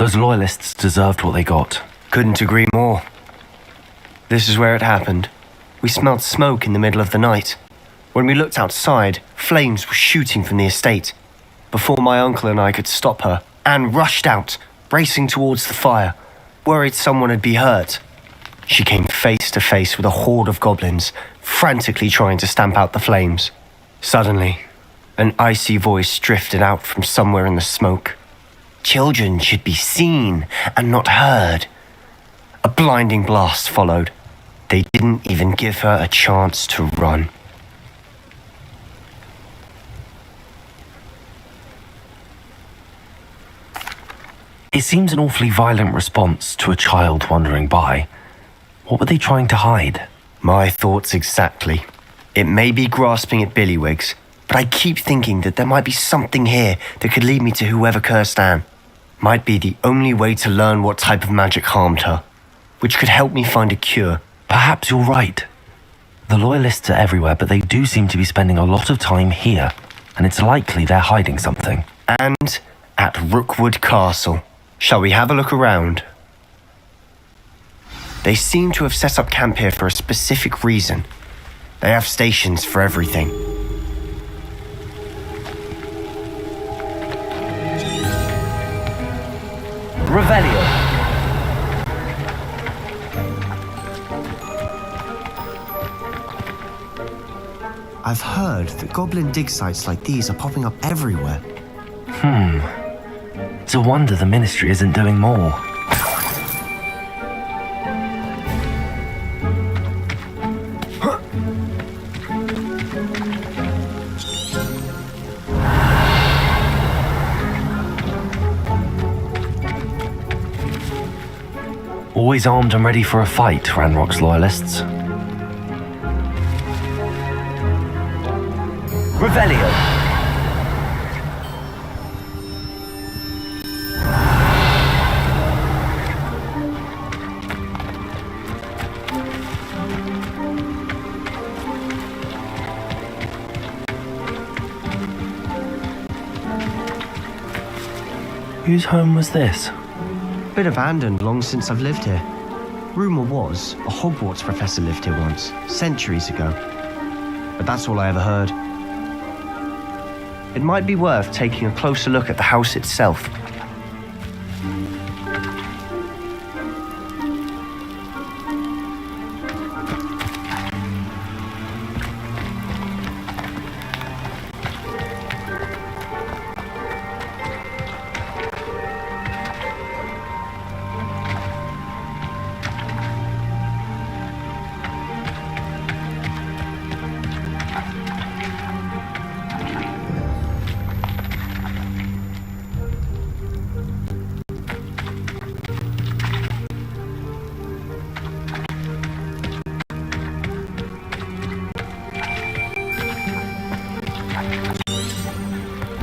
Those loyalists deserved what they got. Couldn't agree more. This is where it happened. We smelled smoke in the middle of the night. When we looked outside, flames were shooting from the estate. Before my uncle and I could stop her, Anne rushed out, racing towards the fire, worried someone had been hurt. She came face to face with a horde of goblins, frantically trying to stamp out the flames. Suddenly, an icy voice drifted out from somewhere in the smoke. Children should be seen and not heard. A blinding blast followed. They didn't even give her a chance to run. It seems an awfully violent response to a child wandering by. What were they trying to hide? My thoughts exactly. It may be grasping at Billywigs, but I keep thinking that there might be something here that could lead me to whoever cursed Anne. Might be the only way to learn what type of magic harmed her, which could help me find a cure. Perhaps you're right. The loyalists are everywhere, but they do seem to be spending a lot of time here, and it's likely they're hiding something. And at Rookwood Castle. Shall we have a look around? They seem to have set up camp here for a specific reason. They have stations for everything. Revelio. I've heard that goblin dig sites like these are popping up everywhere. It's a wonder the ministry isn't doing more. Always armed and ready for a fight, Ranrock's loyalists. Revelio. Whose home was this? Bit abandoned long since I've lived here. Rumour was a Hogwarts professor lived here once, centuries ago. But that's all I ever heard. It might be worth taking a closer look at the house itself.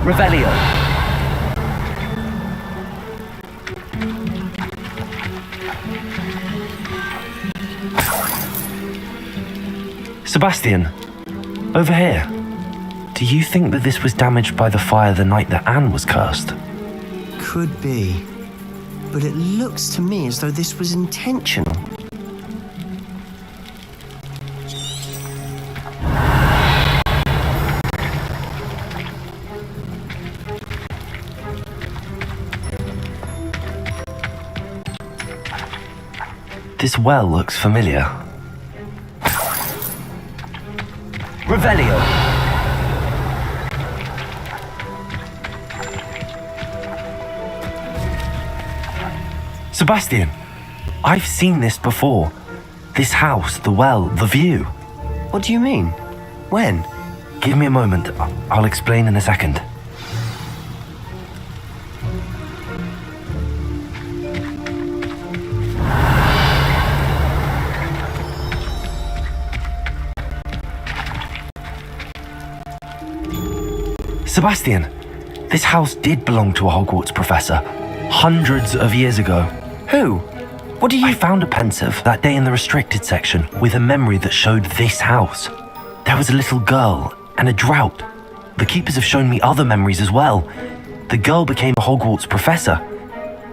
Revelio. Sebastian, over here. Do you think that this was damaged by the fire the night that Anne was cursed? Could be. But it looks to me as though this was intentional. This well looks familiar. Revelio. Sebastian, I've seen this before. This house, the well, the view. What do you mean? When? Give me a moment. I'll explain in a second. Sebastian, this house did belong to a Hogwarts professor, hundreds of years ago. Who? What do you... I found a pensive that day in the restricted section with a memory that showed this house. There was a little girl and a drought. The keepers have shown me other memories as well. The girl became a Hogwarts professor.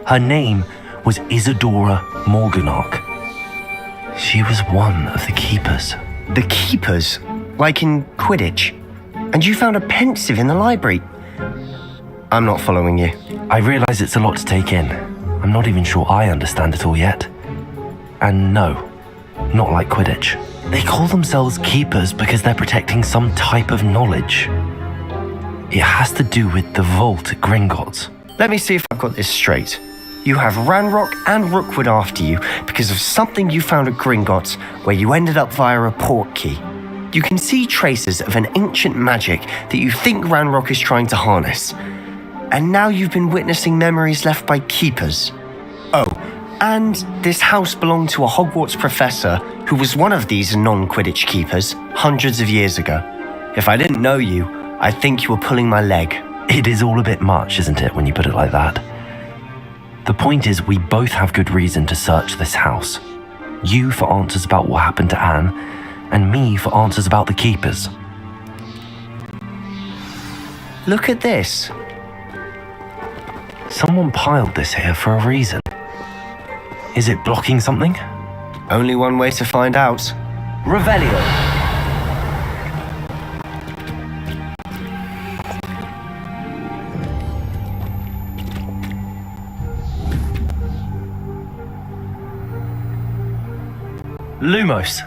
Her name was Isadora Morganach. She was one of the keepers. The keepers? Like in Quidditch? And you found a pensive in the library? I'm not following you. I realize it's a lot to take in. I'm not even sure I understand it all yet. And no, not like Quidditch. They call themselves keepers because they're protecting some type of knowledge. It has to do with the vault at Gringotts. Let me see if I've got this straight. You have Ranrock and Rookwood after you because of something you found at Gringotts where you ended up via a port key. You can see traces of an ancient magic that you think Ranrock is trying to harness. And now you've been witnessing memories left by keepers. Oh, and this house belonged to a Hogwarts professor who was one of these non-Quidditch keepers hundreds of years ago. If I didn't know you, I think you were pulling my leg. It is all a bit much, isn't it, when you put it like that? The point is, we both have good reason to search this house. You for answers about what happened to Anne, and me for answers about the keepers. Look at this. Someone piled this here for a reason. Is it blocking something? Only one way to find out. Revelio. Lumos.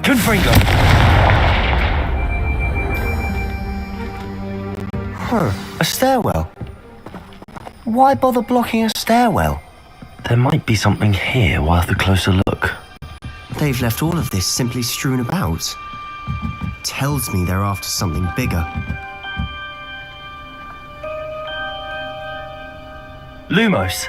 Confringo. A stairwell. Why bother blocking a stairwell? There might be something here worth a closer look. They've left all of this simply strewn about. Tells me they're after something bigger. Lumos.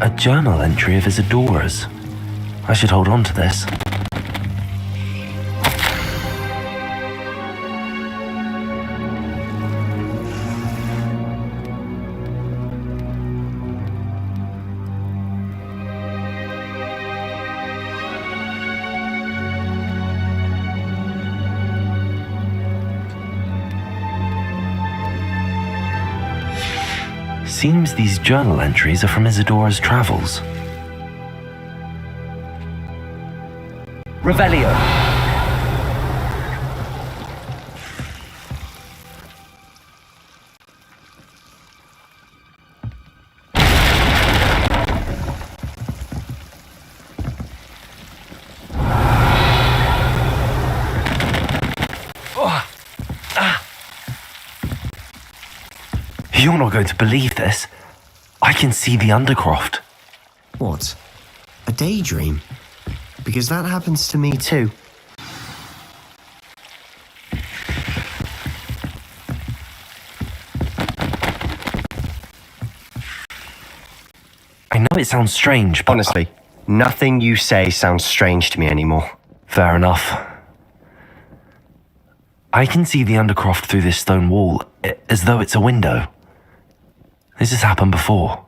A journal entry of Isadora's. I should hold on to this. Seems these journal entries are from Isadora's travels. Revelio. You're not going to believe this. I can see the Undercroft. What? A daydream? Because that happens to me too. I know it sounds strange, but Honestly, nothing you say sounds strange to me anymore. fair enough. I can see the Undercroft through this stone wall, as though it's a window. This has happened before.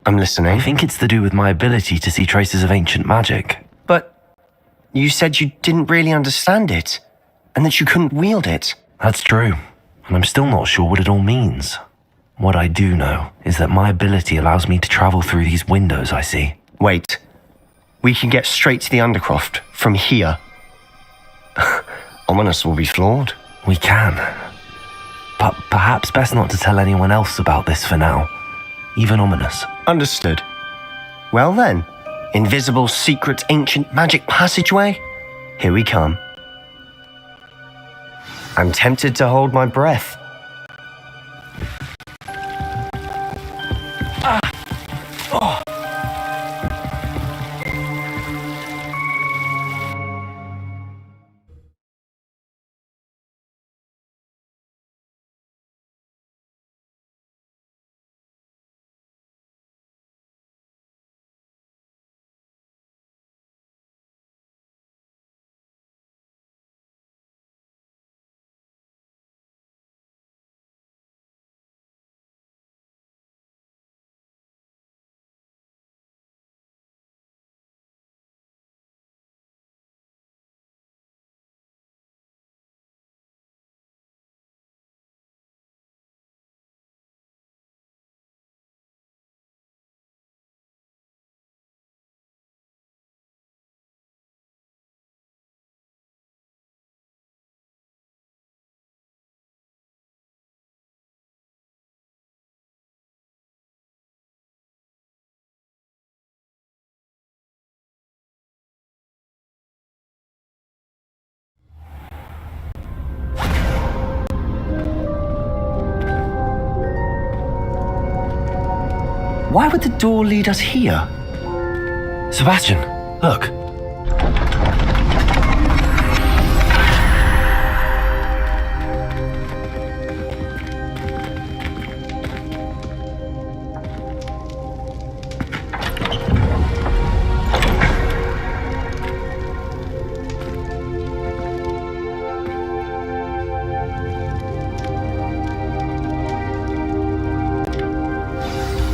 I'm I listening. think it's to do with my ability to see traces of ancient magic. But you said you didn't really understand it, and that you couldn't wield it. That's true, and I'm still not sure what it all means. What I do know is that my ability allows me to travel through these windows I see. Wait. We can get straight to the Undercroft from here. Ominous will be flawed. We can. But perhaps best not to tell anyone else about this for now. Even Ominous. Understood. Well then, invisible, secret, ancient magic passageway? Here we come. I'm tempted to hold my breath. Why would the door lead us here? Sebastian, look.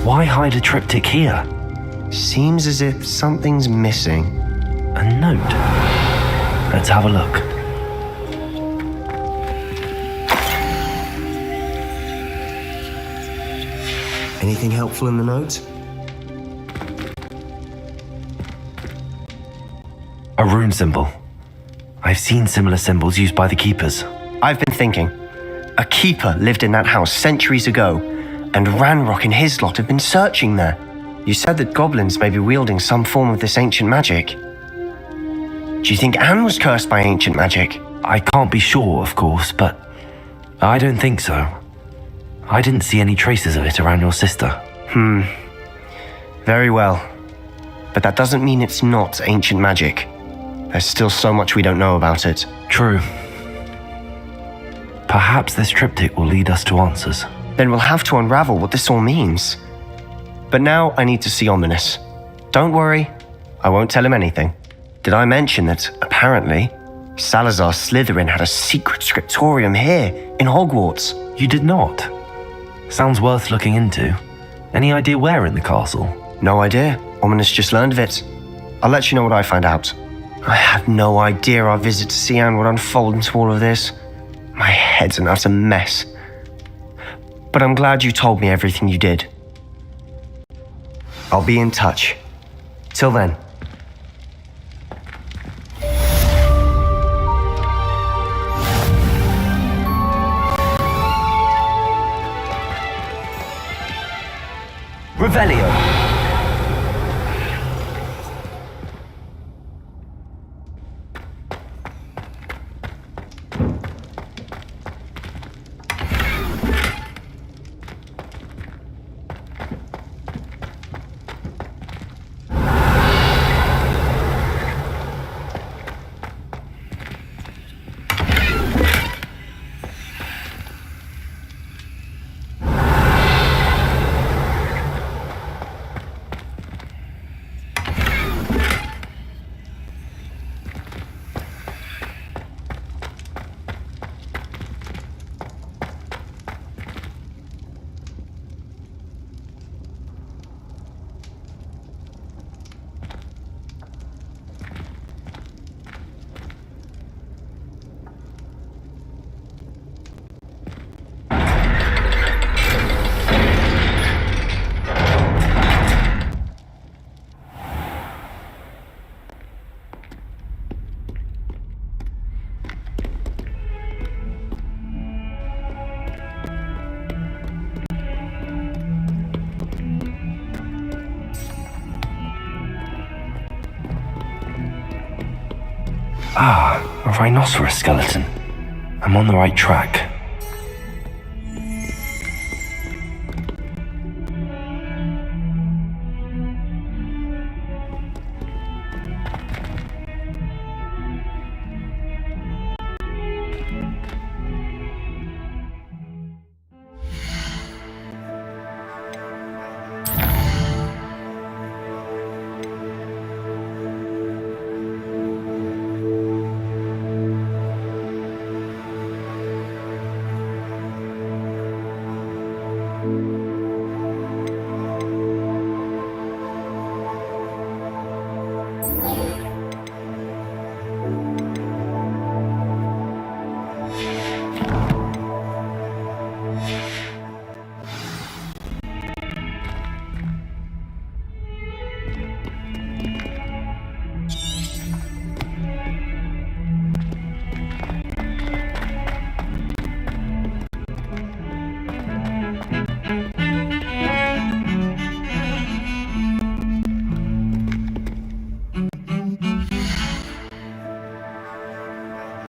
Why hide a triptych here? Seems as if something's missing. A note. Let's have a look. Anything helpful in the note? A rune symbol. I've seen similar symbols used by the keepers. I've been thinking. A keeper lived in that house centuries ago, and Ranrock and his lot have been searching there. You said that goblins may be wielding some form of this ancient magic. Do you think Anne was cursed by ancient magic? I can't be sure, of course, but I don't think so. I didn't see any traces of it around your sister. Very well. But that doesn't mean it's not ancient magic. There's still so much we don't know about it. True. Perhaps this triptych will lead us to answers. Then we'll have to unravel what this all means. But now I need to see Ominous. Don't worry, I won't tell him anything. Did I mention that, apparently, Salazar Slytherin had a secret scriptorium here, in Hogwarts? You did not. Sounds worth looking into. Any idea where in the castle? No idea. Ominous just learned of it. I'll let you know what I find out. I had no idea our visit to see Anne would unfold into all of this. My head's an utter mess. But I'm glad you told me everything you did. I'll be in touch. Till then. Revelio. Ah, a rhinoceros skeleton. I'm on the right track.